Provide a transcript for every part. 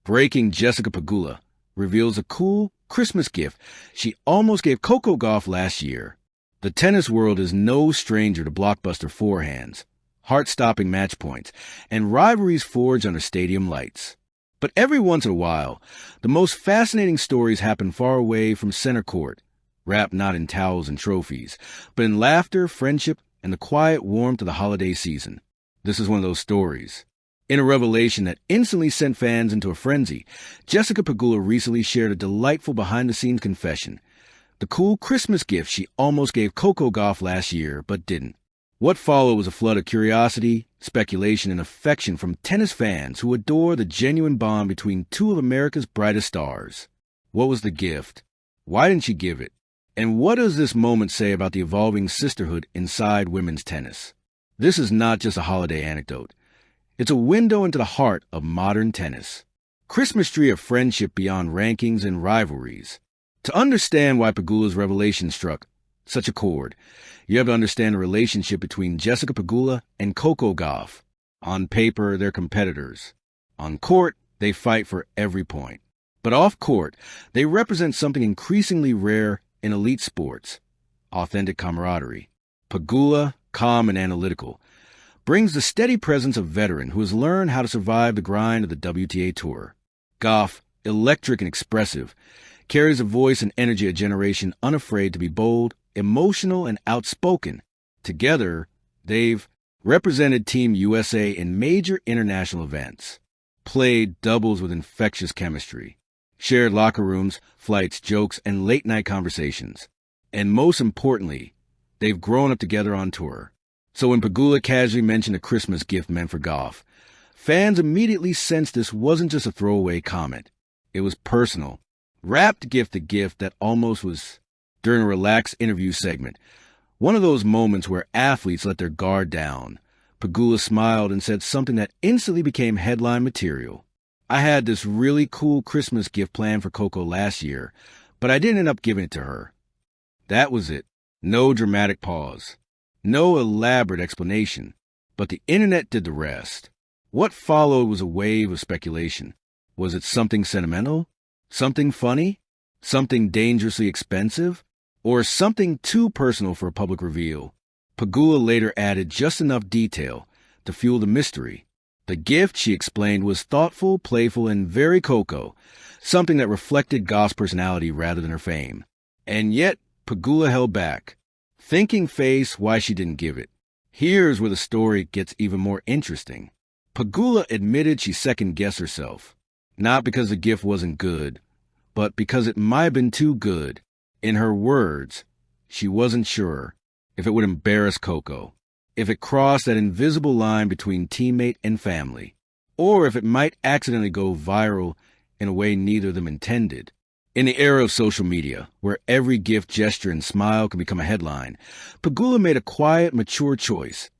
Breaking Jessica Pegula reveals a cool Christmas gift she almost gave Coco Gauff last year. The tennis world is no stranger to blockbuster forehands, heart-stopping match points, and rivalries forged under stadium lights. But every once in a while, the most fascinating stories happen far away from center court, wrapped not in towels and trophies, but in laughter, friendship, and the quiet warmth of the holiday season. This is one of those stories. In a revelation that instantly sent fans into a frenzy, Jessica Pegula recently shared a delightful behind-the-scenes confession. The cool Christmas gift she almost gave Coco Gauff last year, but didn't. What followed was a flood of curiosity, speculation, and affection from tennis fans who adore the genuine bond between two of America's brightest stars. What was the gift? Why didn't she give it? And what does this moment say about the evolving sisterhood inside women's tennis? This is not just a holiday anecdote. It's a window into the heart of modern tennis. Christmas tree of friendship beyond rankings and rivalries. To understand why Pegula's revelation struck such a chord, you have to understand the relationship between Jessica Pegula and Coco Gauff. On paper, they're competitors. On court, they fight for every point. But off court, they represent something increasingly rare in elite sports: authentic camaraderie. Pegula, calm and analytical, brings the steady presence of a veteran who has learned how to survive the grind of the WTA Tour. Gauff, electric and expressive, carries a voice and energy of a generation unafraid to be bold, emotional, and outspoken. Together, they've represented Team USA in major international events, played doubles with infectious chemistry, shared locker rooms, flights, jokes, and late-night conversations. And most importantly, they've grown up together on tour. So when Pegula casually mentioned a Christmas gift meant for Gauff, fans immediately sensed this wasn't just a throwaway comment. It was personal, wrapped gift, a gift that almost was during a relaxed interview segment. One of those moments where athletes let their guard down. Pegula smiled and said something that instantly became headline material. "I had this really cool Christmas gift planned for Coco last year, but I didn't end up giving it to her." That was it. No dramatic pause. No elaborate explanation. But the internet did the rest. What followed was a wave of speculation. Was it something sentimental? Something funny? Something dangerously expensive? Or something too personal for a public reveal? Pegula later added just enough detail to fuel the mystery. The gift, she explained, was thoughtful, playful, and very Coco, something that reflected Gauff's personality rather than her fame. And yet, Pegula held back, thinking face why she didn't give it. Here's where the story gets even more interesting. Pegula admitted she second-guessed herself, not because the gift wasn't good, but because it might have been too good. In her words, she wasn't sure if it would embarrass Coco, if it crossed that invisible line between teammate and family, or if it might accidentally go viral in a way neither of them intended. In the era of social media, where every gift, gesture, and smile can become a headline, Pegula made a quiet, mature choice.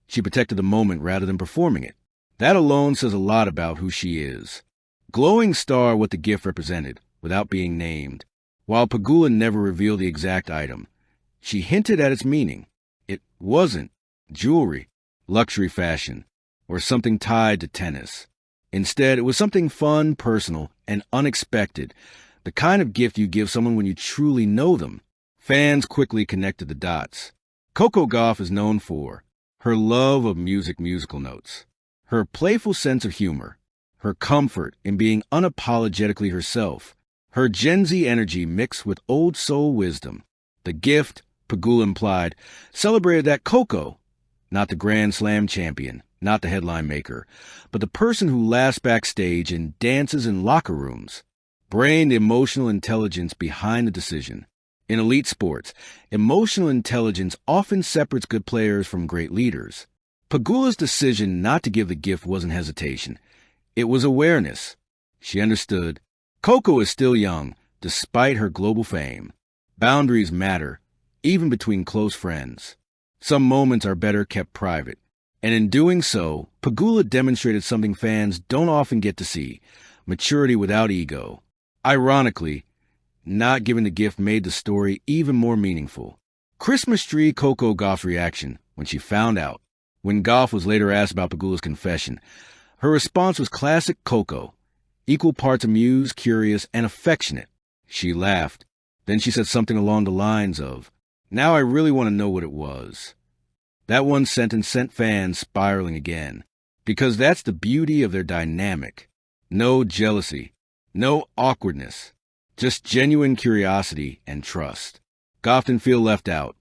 She protected the moment rather than performing it. That alone says a lot about who she is. Glowing star what the gift represented, without being named. While Pegula never revealed the exact item, she hinted at its meaning. It wasn't jewelry, luxury fashion, or something tied to tennis. Instead, it was something fun, personal, and unexpected, the kind of gift you give someone when you truly know them. Fans quickly connected the dots. Coco Gauff is known for her love of musical notes, her playful sense of humor, her comfort in being unapologetically herself, her Gen Z energy mixed with old soul wisdom. The gift, Pegula implied, celebrated that Coco, not the Grand Slam champion, not the headline maker, but the person who laughs backstage and dances in locker rooms, brain the emotional intelligence behind the decision. In elite sports, emotional intelligence often separates good players from great leaders. Pegula's decision not to give the gift wasn't hesitation. It was awareness. She understood. Coco is still young, despite her global fame. Boundaries matter, even between close friends. Some moments are better kept private. And in doing so, Pegula demonstrated something fans don't often get to see: maturity without ego. Ironically, not giving the gift made the story even more meaningful. Christmas tree Coco Gauff's reaction when she found out. When Gauff was later asked about Pegula's confession, her response was classic Coco. equal parts amused, curious, and affectionate. She laughed. Then she said something along the lines of, "Now I really want to know what it was." That one sentence sent fans spiraling again, because that's the beauty of their dynamic. No jealousy, no awkwardness, just genuine curiosity and trust. Gauff didn't feel left out.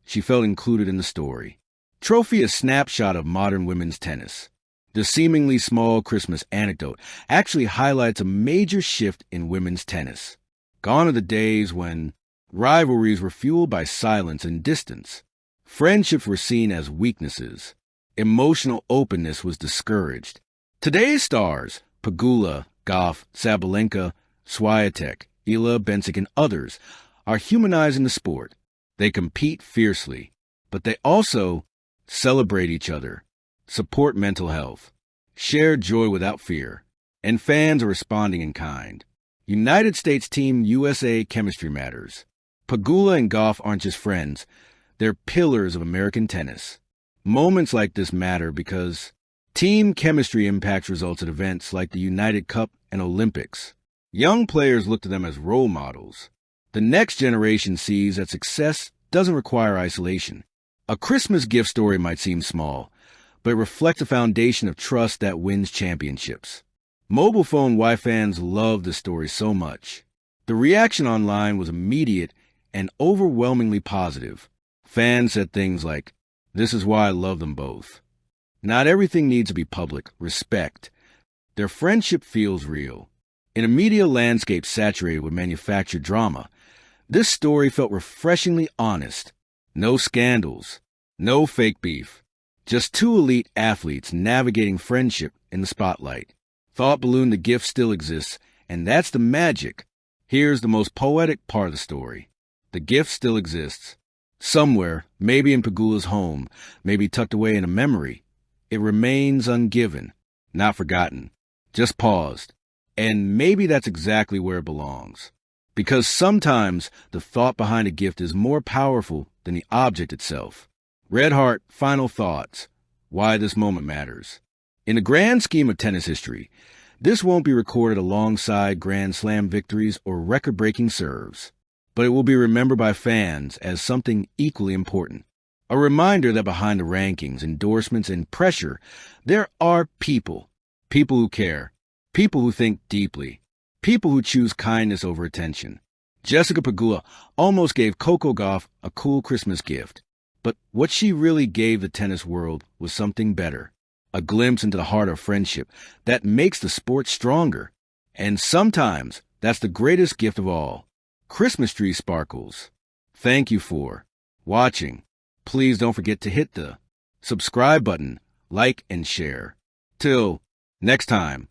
She felt included in the story. Trophy, a snapshot of modern women's tennis. The seemingly small Christmas anecdote actually highlights a major shift in women's tennis. Gone are the days when rivalries were fueled by silence and distance. Friendships were seen as weaknesses. Emotional openness was discouraged. Today's stars, Pegula, Gauff, Sabalenka, Swiatek, Ila, Bensic, and others, are humanizing the sport. They compete fiercely, but they also celebrate each other, support mental health, share joy without fear, and fans are responding in kind. United States Team USA chemistry matters. Pegula and Gauff aren't just friends, they're pillars of American tennis. Moments like this matter because team chemistry impacts results at events like the United Cup and Olympics. Young players look to them as role models. The next generation sees that success doesn't require isolation. A Christmas gift story might seem small, but it reflects a foundation of trust that wins championships. Mobile phone Y fans love the story so much. The reaction online was immediate and overwhelmingly positive. Fans said things like, "This is why I love them both." Not everything needs to be public. Respect. Their friendship feels real. In a media landscape saturated with manufactured drama, this story felt refreshingly honest. No scandals, no fake beef, just two elite athletes navigating friendship in the spotlight. Thought balloon, the gift still exists, and that's the magic. Here's the most poetic part of the story. The gift still exists. Somewhere, maybe in Pegula's home, maybe tucked away in a memory. It remains ungiven, not forgotten, just paused. And maybe that's exactly where it belongs. Because sometimes the thought behind a gift is more powerful than the object itself. Red Heart, final thoughts. Why this moment matters. In the grand scheme of tennis history, this won't be recorded alongside Grand Slam victories or record-breaking serves. But it will be remembered by fans as something equally important. A reminder that behind the rankings, endorsements, and pressure, there are people. People who care. People who think deeply. People who choose kindness over attention. Jessica Pegula almost gave Coco Gauff a cool Christmas gift. But what she really gave the tennis world was something better. A glimpse into the heart of friendship that makes the sport stronger. And sometimes that's the greatest gift of all. Christmas tree sparkles. Thank you for watching. Please don't forget to hit the subscribe button, like, and share. Till next time.